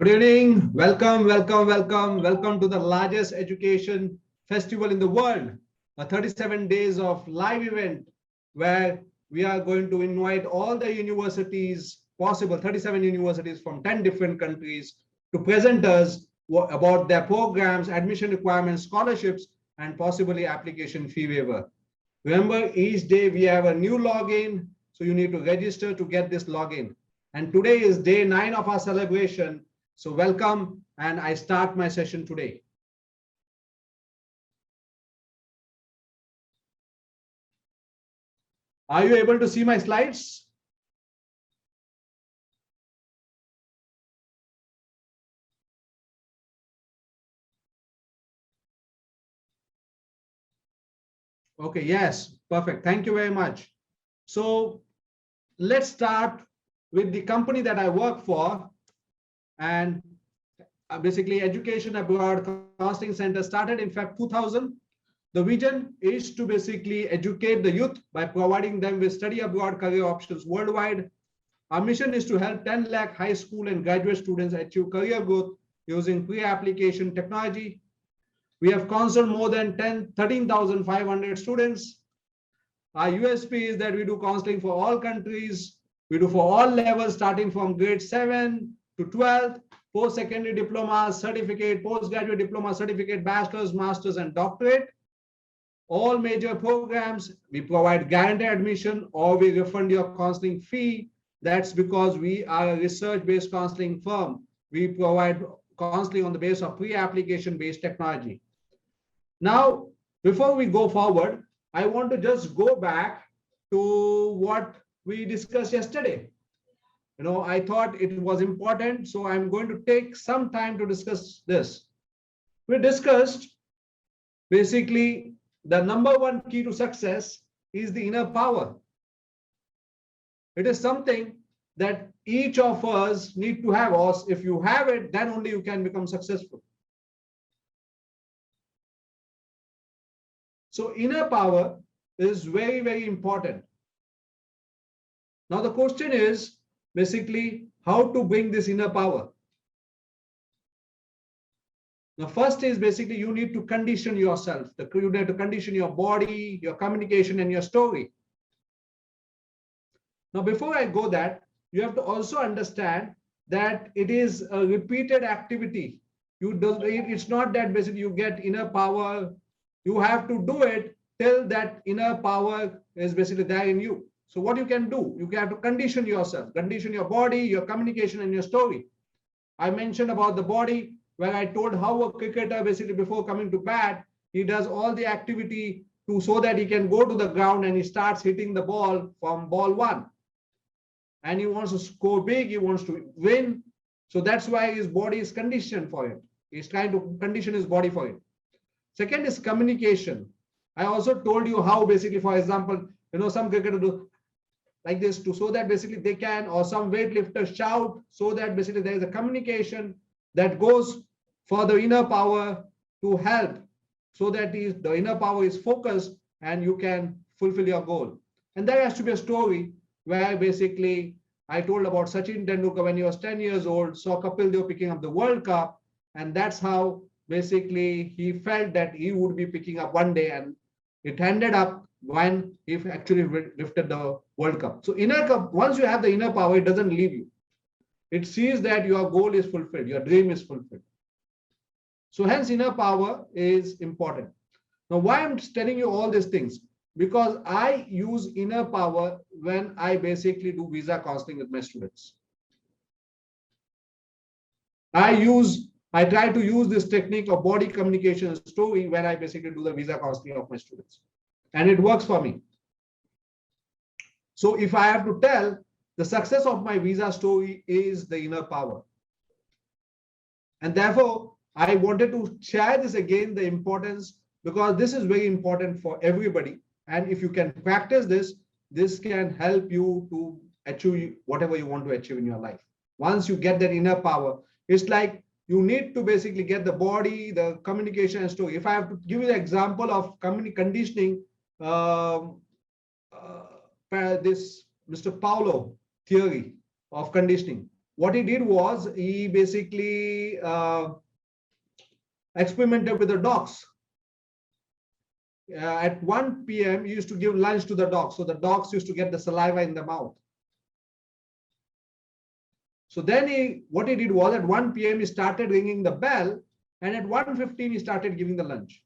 Good evening. Welcome to the largest education festival in the world, a 37 days of live event where we are going to invite all the universities possible, 37 universities from 10 different countries to present us about their programs, admission requirements, scholarships, and possibly application fee waiver. Remember, each day we have a new login, so you need to register to get this login. And today is day 9 of our celebration. So welcome, and I start my session today. Are you able to see my slides? Okay, yes, perfect. Thank you very much. So let's start with the company that I work for. And basically, Education Abroad Counseling Center started in Feb 2000. The vision is to basically educate the youth by providing them with study abroad career options worldwide. Our mission is to help 10 lakh high school and graduate students achieve career growth using pre-application technology. We have counseled more than 13,500 students. Our USP is that we do counseling for all countries. We do for all levels, starting from grade 7 to 12th, post-secondary diploma, certificate, postgraduate diploma, certificate, bachelor's, master's, and doctorate. All major programs, we provide guaranteed admission or we refund your counseling fee. That's because we are a research-based counseling firm. We provide counseling on the basis of pre-application based technology. Now, before we go forward, I want to just go back to what we discussed yesterday. I thought it was important, so I'm going to take some time to discuss this. We discussed basically the number one key to success is the inner power. It is something that each of us need to have, or if you have it, then only you can become successful. So inner power is very, very important. Now the question is basically how to bring this inner power. The first is basically you need to condition yourself. You need to condition your body, your communication, and your story. Now, before I go that, you have to also understand that it is a repeated activity. It's not that basically you get inner power. You have to do it till that inner power is basically there in you. So what you can do, you have to condition yourself, condition your body, your communication, and your story. I mentioned about the body, where I told how a cricketer basically before coming to bat, he does all the activity so that he can go to the ground and he starts hitting the ball from ball 1. And he wants to score big, he wants to win. So that's why his body is conditioned for it. He's trying to condition his body for it. Second is communication. I also told you how basically, for example, some cricketers do like this so that basically they can, or some weightlifters shout so that basically there is a communication that goes for the inner power to help so that the inner power is focused and you can fulfill your goal. And there has to be a story where basically I told about Sachin Tendulkar when he was 10 years old, saw Kapil Dev picking up the World Cup, and that's how basically he felt that he would be picking up one day, and it ended up when he actually lifted the World Cup. So once you have the inner power, it doesn't leave you. It sees that your goal is fulfilled, your dream is fulfilled. So hence inner power is important. Now why I'm telling you all these things? Because I use inner power when I basically do visa counseling with my students. I try to use this technique of body communication story when I basically do the visa counseling of my students. And it works for me. So if I have to tell, the success of my visa story is the inner power. And therefore, I wanted to share this again, the importance, because this is very important for everybody. And if you can practice this, this can help you to achieve whatever you want to achieve in your life. Once you get that inner power, it's like you need to basically get the body, the communication and story. If I have to give you the example of conditioning, this Mr. Paulo theory of conditioning. what he did was he basically experimented with the dogs. At 1 p.m. he used to give lunch to the dogs, so the dogs used to get the saliva in the mouth. So then what he did was at 1 p.m. he started ringing the bell, and at 1:15 he started giving the lunch.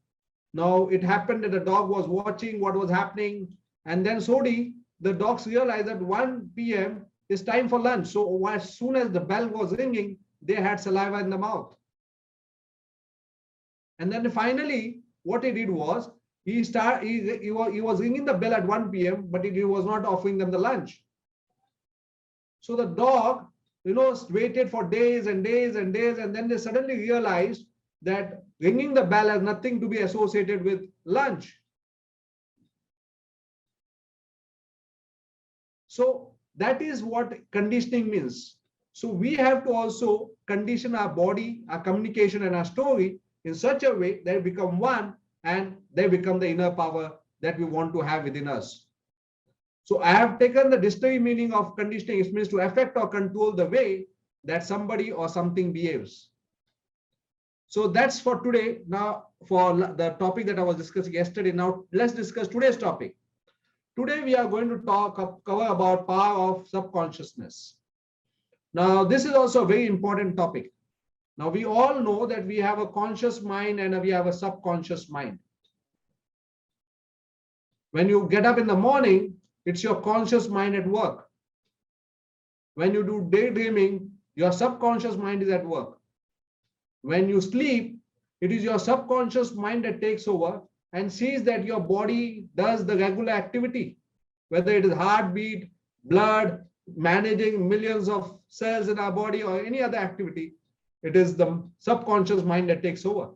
Now it happened that the dog was watching what was happening, and then slowly the dogs realized that 1 p.m. is time for lunch. So as soon as the bell was ringing, they had saliva in the mouth. And then finally, what he did was he was ringing the bell at 1 p.m., but he was not offering them the lunch. So the dog, waited for days and days and days, and then they suddenly realized that ringing the bell has nothing to be associated with lunch. So that is what conditioning means. So we have to also condition our body, our communication, and our story in such a way that they become one and they become the inner power that we want to have within us. So I have taken the dictionary meaning of conditioning. It means to affect or control the way that somebody or something behaves. So that's for today. Now for the topic that I was discussing yesterday, now let's discuss today's topic. Today we are going to cover about power of subconsciousness. Now this is also a very important topic. Now we all know that we have a conscious mind and we have a subconscious mind. When you get up in the morning, it's your conscious mind at work. When you do daydreaming, your subconscious mind is at work. When you sleep, it is your subconscious mind that takes over and sees that your body does the regular activity, whether it is heartbeat, blood, managing millions of cells in our body or any other activity. It is the subconscious mind that takes over.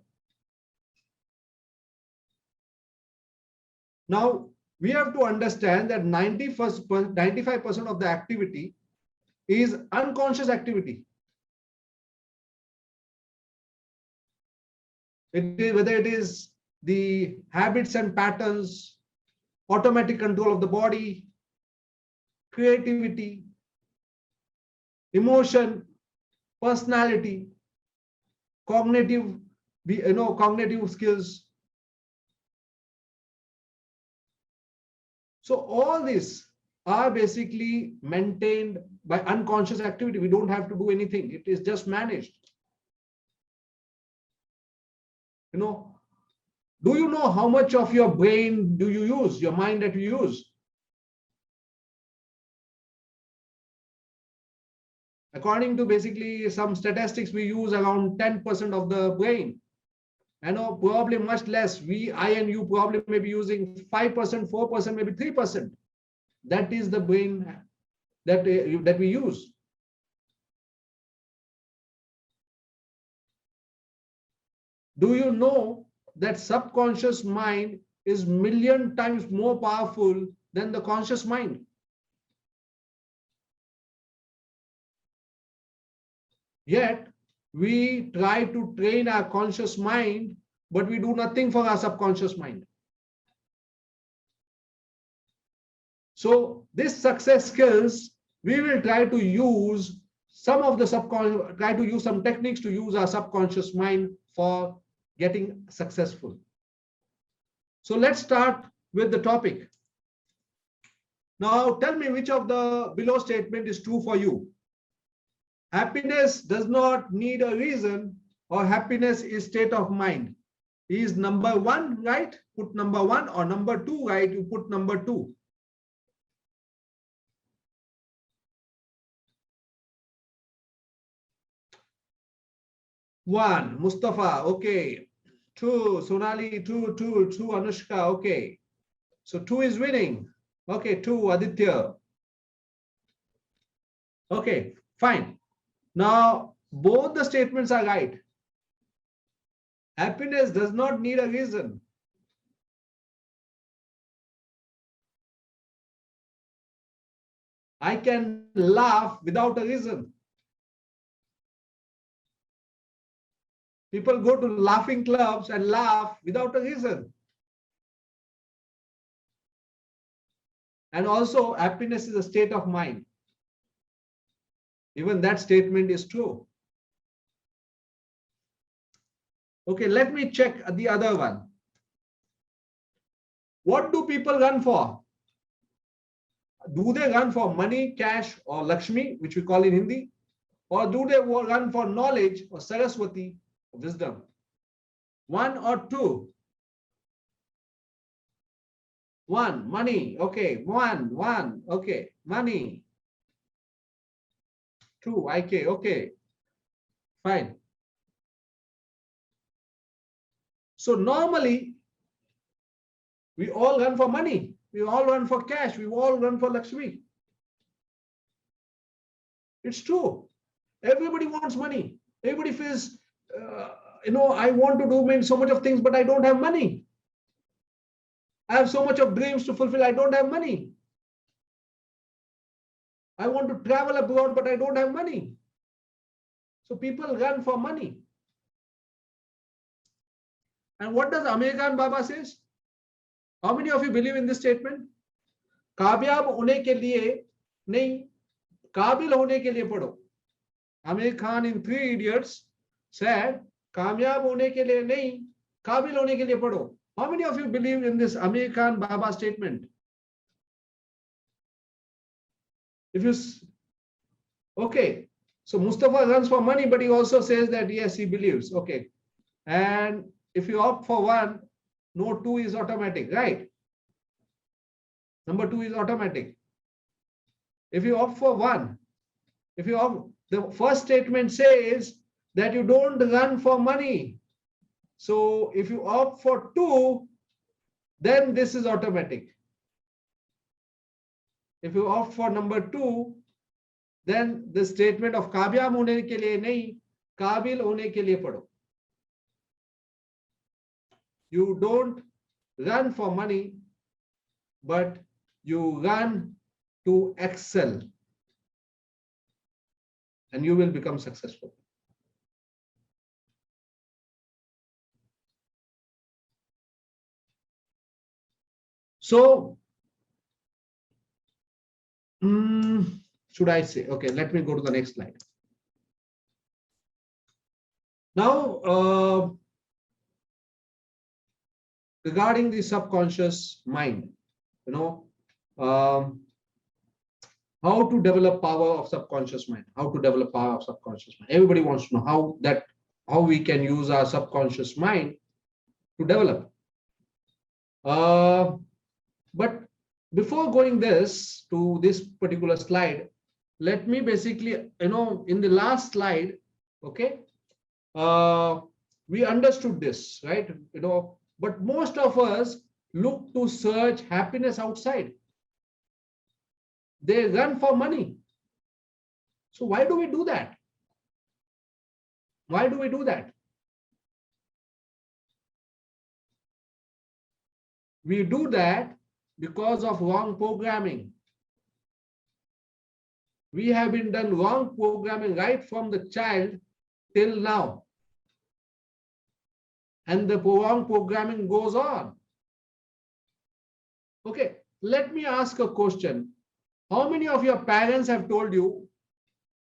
Now, we have to understand that 95% of the activity is unconscious activity. Whether it is the habits and patterns, automatic control of the body, creativity, emotion, personality, cognitive skills. So all these are basically maintained by unconscious activity. We don't have to do anything. It is just managed. Do you know how much of your brain do you use, your mind that you use? According to basically some statistics, we use around 10% of the brain. I know probably much less. I and you probably may be using 5%, 4%, maybe 3%. That is the brain that we use. Do you know that subconscious mind is a million times more powerful than the conscious mind? Yet, we try to train our conscious mind, but we do nothing for our subconscious mind. So, this success skills, we will try to use some of the some techniques to use our subconscious mind for getting successful. So let's start with the topic. Now tell me which of the below statement is true for you. Happiness does not need a reason, or happiness is state of mind. Is number 1 right? Put number 1, or number 2 right? You put number 2. One, Mustafa, okay. 2, Sonali, 2, Anushka, okay. So 2 is winning. Okay, 2, Aditya. Okay, fine. Now, both the statements are right. Happiness does not need a reason. I can laugh without a reason. People go to laughing clubs and laugh without a reason. And also, happiness is a state of mind. Even that statement is true. Okay, let me check the other one. What do people run for? Do they run for money, cash, or Lakshmi, which we call in Hindi? Or do they run for knowledge or Saraswati, wisdom? One or two? One, money. Okay, one. Okay, money. Two, IK. Okay, fine. So normally, we all run for money. We all run for cash. We all run for Lakshmi. It's true. Everybody wants money. Everybody feels, I want to do so much of things, but I don't have money. I have so much of dreams to fulfill. I don't have money. I want to travel abroad, but I don't have money. So people run for money. And what does American Baba says? How many of you believe in this statement? कामयाब होने के लिए नहीं, काबिल होने के लिए पढ़ो. Amir Khan in Three Idiots said, कामयाब होने के लिए नहीं, काबिल होने के लिए पढ़ो. How many of you believe in this Amir Khan Baba statement? If you, okay, so Mustafa runs for money, but he also says that yes, he believes. Okay, and if you opt for one, no two is automatic, right? Number two is automatic. If you opt for one, if you opt, the first statement says that you don't run for money. So if you opt for two, then this is automatic. If you opt for number two, then the statement of कामयाब होने के लिए नहीं, काबिल होने के लिए पढ़ो. You don't run for money, but you run to excel, and you will become successful. So, should I say? Okay, let me go to the next slide. Now, regarding the subconscious mind, how to develop power of subconscious mind, how to develop power of subconscious mind. Everybody wants to know how we can use our subconscious mind to develop. But before going to this particular slide, let me basically, in the last slide, okay, we understood this, right? But most of us look to search happiness outside. They run for money. So why do we do that? Why do we do that? We do that because of wrong programming. We have been done wrong programming right from the child till now. And the wrong programming goes on. Okay, let me ask a question. How many of your parents have told you,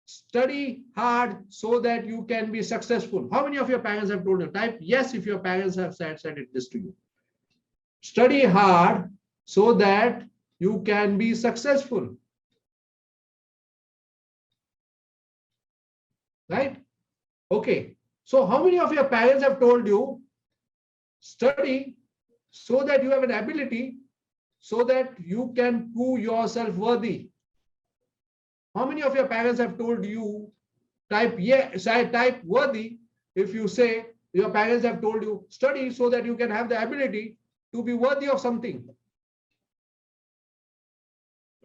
study hard so that you can be successful? How many of your parents have told you? Type yes if your parents have said this to you. Study hard so that you can be successful. Right? Okay. So how many of your parents have told you, study so that you have an ability, so that you can prove yourself worthy? How many of your parents have told you, type worthy if you say your parents have told you, study so that you can have the ability to be worthy of something?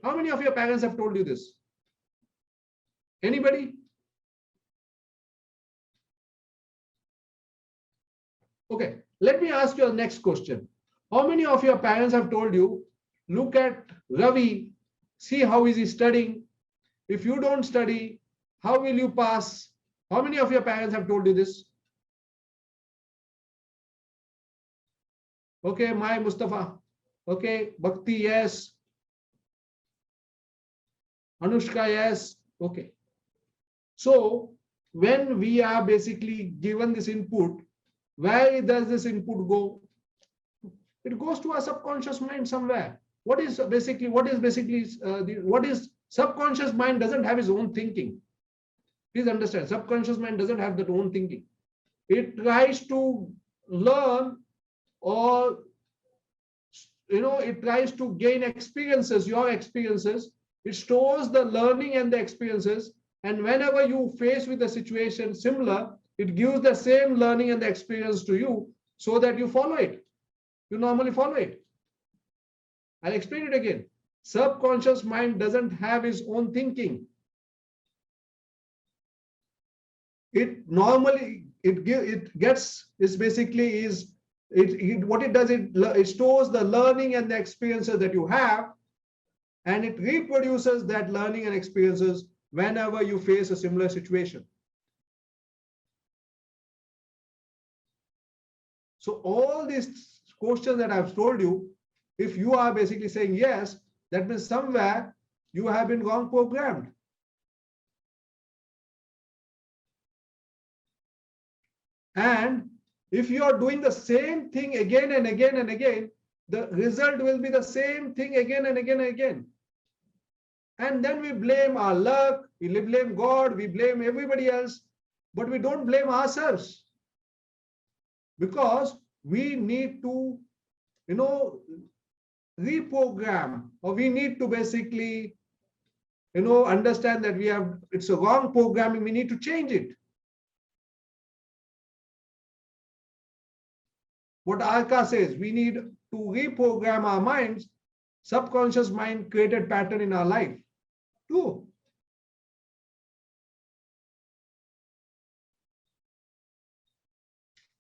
How many of your parents have told you this? Anybody? Okay, let me ask you a next question. How many of your parents have told you, look at Ravi, see how is he studying? If you don't study, how will you pass? How many of your parents have told you this? Okay, my Mustafa. Okay, Bhakti, yes. Anushka, yes. Okay. So when we are basically given this input, where does this input go? It goes to our subconscious mind somewhere. What is basically what is subconscious mind doesn't have its own thinking. Please understand, subconscious mind doesn't have that own thinking. It tries to learn, or it tries to gain experiences, your experiences. It stores the learning and the experiences, and whenever you face with a situation similar, it gives the same learning and the experience to you, so that you follow it. You normally follow it. I'll explain it again. Subconscious mind doesn't have its own thinking. It normally what it does, it stores the learning and the experiences that you have, and it reproduces that learning and experiences whenever you face a similar situation. So all these questions that I've told you, if you are basically saying yes, that means somewhere you have been wrong programmed. And if you are doing the same thing again and again and again, the result will be the same thing again and again and again. And then we blame our luck, we blame God, we blame everybody else, but we don't blame ourselves. Because we need to, reprogram, or we need to basically, understand that it's a wrong programming, we need to change it. What Arka says, we need to reprogram our minds. Subconscious mind created pattern in our life too.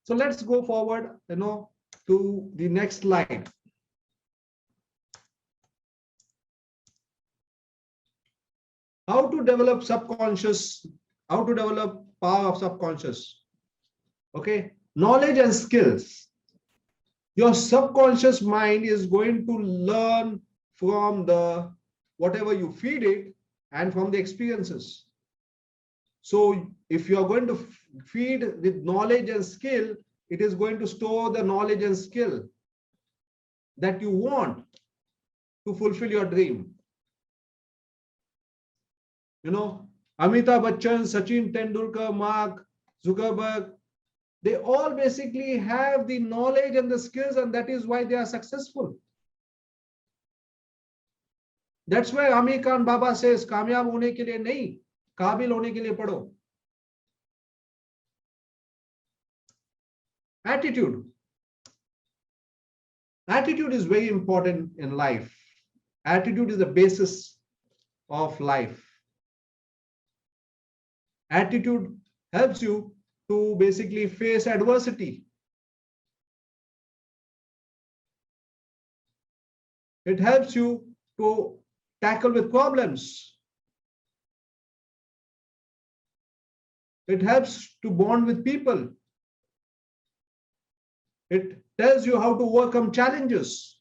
So let's go forward, to the next slide. How to develop subconscious, how to develop power of subconscious. Okay, knowledge and skills. Your subconscious mind is going to learn from the whatever you feed it and from the experiences. So if you are going to feed with knowledge and skill, it is going to store the knowledge and skill that you want to fulfill your dream. Amitabh Bachchan, Sachin Tendulkar, Mark Zuckerberg, they all basically have the knowledge and the skills, and that is why they are successful. That's why Amir Khan Baba says, कामयाब होने के लिए नहीं, काबिल होने के लिए पढ़ो. Attitude. Attitude is very important in life. Attitude is the basis of life. Attitude helps you to basically face adversity. It helps you to tackle with problems. It helps to bond with people. It tells you how to overcome challenges.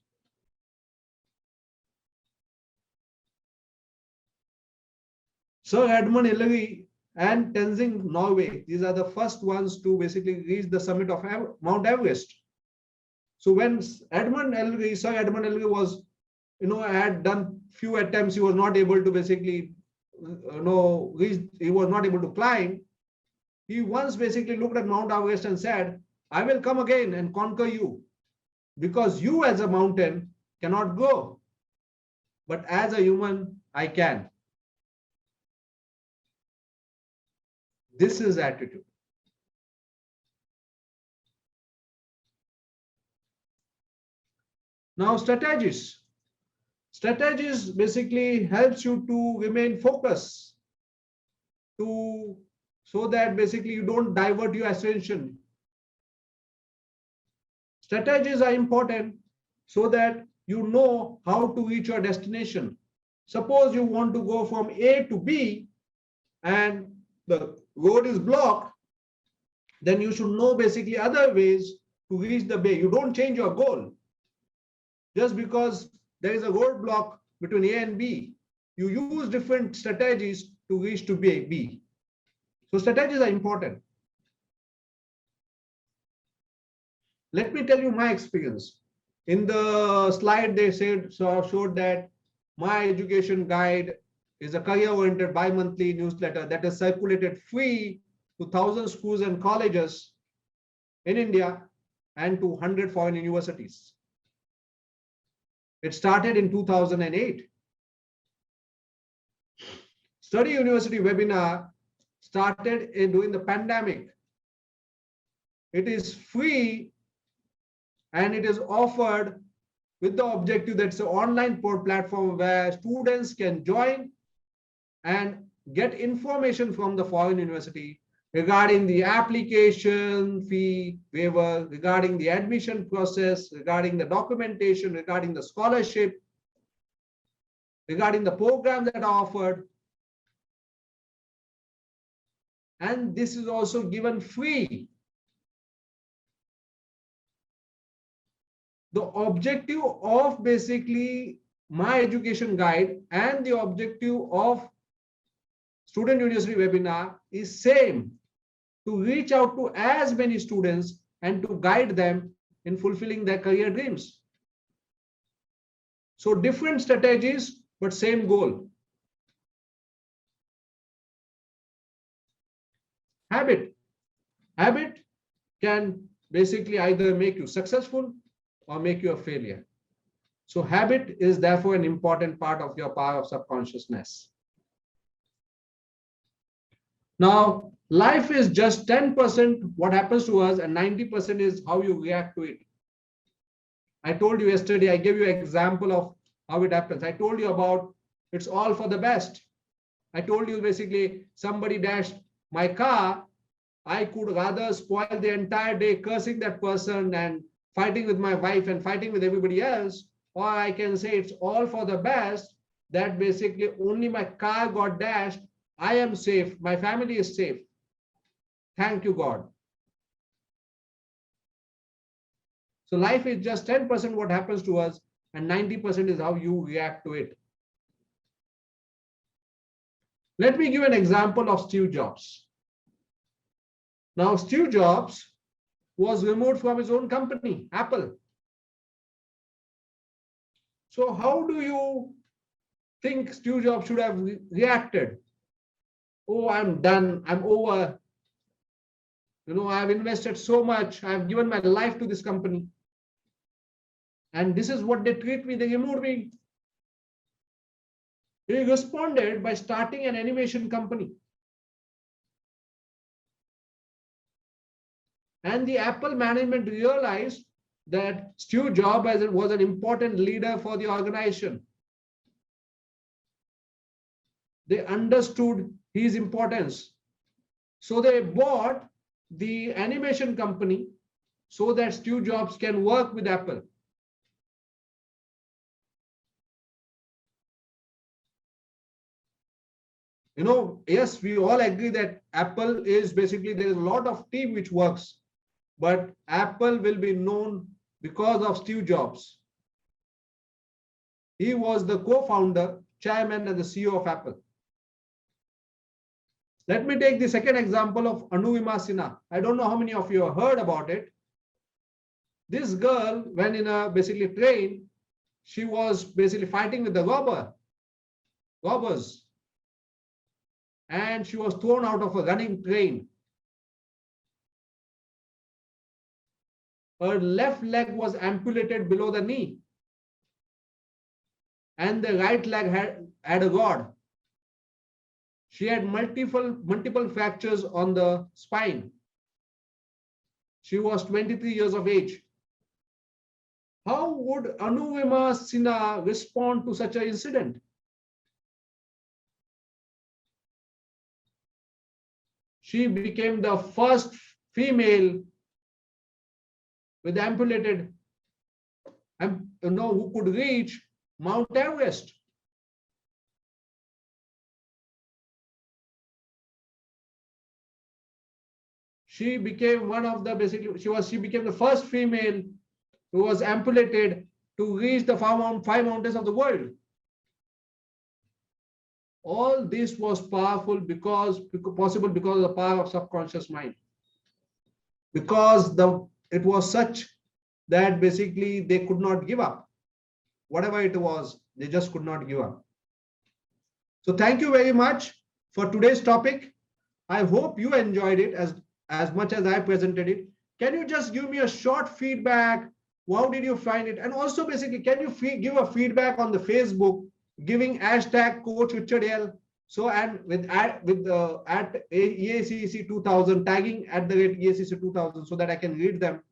Sir Edmund Hillary and Tenzing Norway, these are the first ones to basically reach the summit of Mount Everest. So when Sir Edmund Hillary was, had done few attempts, he was not able to basically, reach, he was not able to climb. He once basically looked at Mount Everest and said, I will come again and conquer you, because you as a mountain cannot go, but as a human, I can. This is attitude. Now, strategies. Strategies basically helps you to remain focused, so that basically you don't divert your attention. Strategies are important so that you know how to reach your destination. Suppose you want to go from A to B and the road is blocked, then you should know basically other ways to reach the B. You don't change your goal. Just because there is a roadblock between A and B, you use different strategies to reach to B. So strategies are important. Let me tell you my experience. In the slide, they showed that my education guide is a career-oriented bi-monthly newsletter that is circulated free to 1,000 schools and colleges in India and to 100 foreign universities. It started in 2008. Study University webinar started during the pandemic. It is free and it is offered with the objective that it's an online platform where students can join and get information from the foreign university regarding the application fee waiver, regarding the admission process, regarding the documentation, regarding the scholarship, regarding the programs that are offered. And this is also given free. The objective of basically my education guide and the objective of Student University webinar is same, to reach out to as many students and to guide them in fulfilling their career dreams. So different strategies, but same goal. Habit. Habit can basically either make you successful or make you a failure. So habit is therefore an important part of your power of subconsciousness. Now, life is just 10% what happens to us and 90% is how you react to it. I told you yesterday, I gave you an example of how it happens. I told you about it's all for the best. I told you basically somebody dashed my car. I could rather spoil the entire day cursing that person and fighting with my wife and fighting with everybody else. Or I can say it's all for the best, that basically only my car got dashed. I am safe. My family is safe. Thank you, God. So life is just 10% what happens to us and 90% is how you react to it. Let me give an example of Steve Jobs. Now, Steve Jobs was removed from his own company, Apple. So how do you think Steve Jobs should have reacted? Oh, I'm done. I'm over. I've invested so much. I've given my life to this company. And this is what they treat me. They removed me. He responded by starting an animation company. And the Apple management realized that Steve Jobs was an important leader for the organization. They understood his importance. So they bought the animation company so that Steve Jobs can work with Apple. Yes, we all agree that Apple is basically, there is a lot of team which works, but Apple will be known because of Steve Jobs. He was the co-founder, chairman, and the CEO of Apple. Let me take the second example of Anurima Sinha. I don't know how many of you have heard about it. This girl, when in a basically train, she was basically fighting with the robbers. And she was thrown out of a running train. Her left leg was amputated below the knee. And the right leg had a rod. She had multiple fractures on the spine. She was 23 years of age. How would Anurima Sinha respond to such an incident? She became the first female with amputated, who could reach Mount Everest. She became one of the she became the first female who was amputated to reach the five mountains of the world. All this was powerful possible because of the power of subconscious mind. Because it was such that basically they could not give up. Whatever it was, they just could not give up. So thank you very much for today's topic. I hope you enjoyed it as much as I presented it. Can you just give me a short feedback? How did you find it? And also basically, can you give a feedback on the Facebook, giving hashtag Coach Richard L. So, and with at EACC 2000, tagging at the rate EACC 2000, so that I can read them.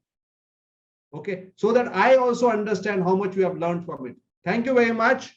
Okay, so that I also understand how much you have learned from it. Thank you very much.